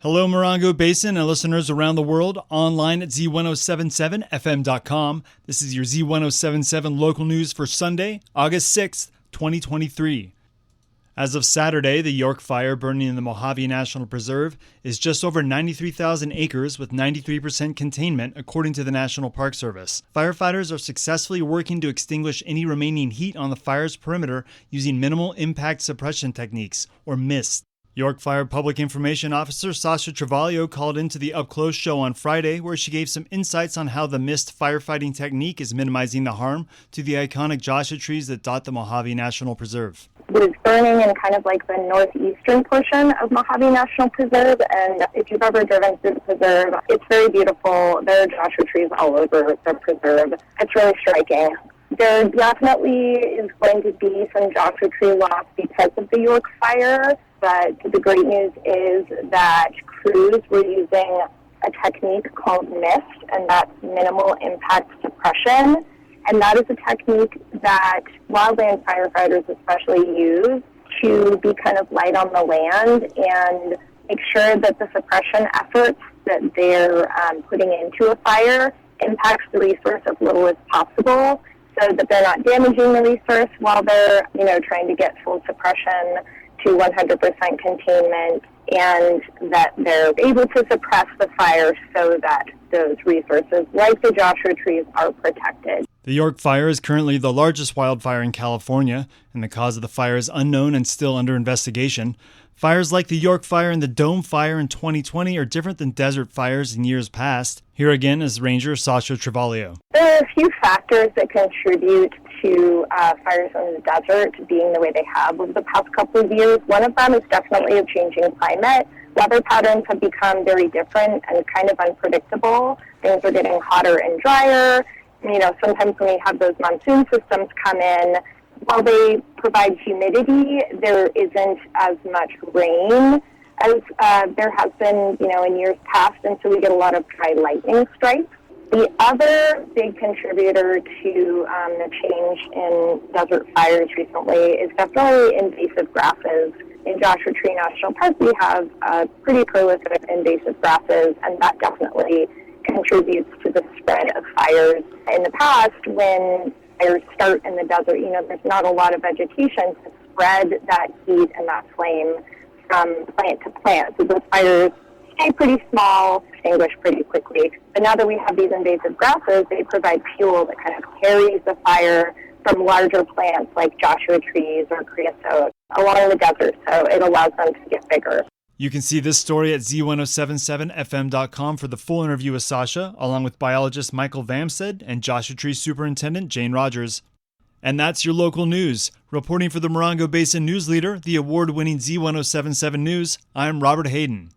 Hello, Morongo Basin and listeners around the world, online at Z107.7 FM.com. This is your Z107.7 local news for Sunday, August 6th, 2023. As of Saturday, the York Fire burning in the Mojave National Preserve is just over 93,000 acres with 93% containment, according to the National Park Service. Firefighters are successfully working to extinguish any remaining heat on the fire's perimeter using minimal impact suppression techniques, or MIST. York Fire Public Information Officer Sasha Travaglio called into the Up Close show on Friday, where she gave some insights on how the MIST firefighting technique is minimizing the harm to the iconic Joshua trees that dot the Mojave National Preserve. It was burning in kind of like the northeastern portion of Mojave National Preserve, and if you've ever driven through the preserve, it's very beautiful. There are Joshua trees all over the preserve. It's really striking. There definitely is going to be some Joshua tree loss because of the York Fire, but the great news is that crews were using a technique called MIST, and that's minimal impact suppression. And that is a technique that wildland firefighters especially use to be kind of light on the land and make sure that the suppression efforts that they're putting into a fire impacts the resource as little as possible, so that they're not damaging the resource while they're, trying to get full suppression to 100% containment, and that they're able to suppress the fire so that those resources, like the Joshua trees, are protected. The York Fire is currently the largest wildfire in California, and the cause of the fire is unknown and still under investigation. Fires like the York Fire and the Dome Fire in 2020 are different than desert fires in years past. Here again is Ranger Sasha Travaglio. There are a few factors that contribute to fires in the desert being the way they have over the past couple of years. One of them is definitely a changing climate. Weather patterns have become very different and kind of unpredictable. Things are getting hotter and drier. Sometimes when we have those monsoon systems come in, while they provide humidity, there isn't as much rain as there has been, in years past, and so we get a lot of dry lightning strikes. The other big contributor to the change in desert fires recently is definitely invasive grasses. In Joshua Tree National Park, we have pretty prolific invasive grasses, and that definitely contributes to the spread of fires. In the past, when fires start in the desert, there's not a lot of vegetation to spread that heat and that flame from plant to plant. So those fires stay pretty small, extinguish pretty quickly. But now that we have these invasive grasses, they provide fuel that kind of carries the fire from larger plants like Joshua trees or creosote along the desert, so it allows them to get bigger. You can see this story at Z107.7FM.com for the full interview with Sasha, along with biologist Michael Vamstead and Joshua Tree Superintendent Jane Rogers. And that's your local news. Reporting for the Morongo Basin News Leader, the award-winning Z107.7 News, I'm Robert Hayden.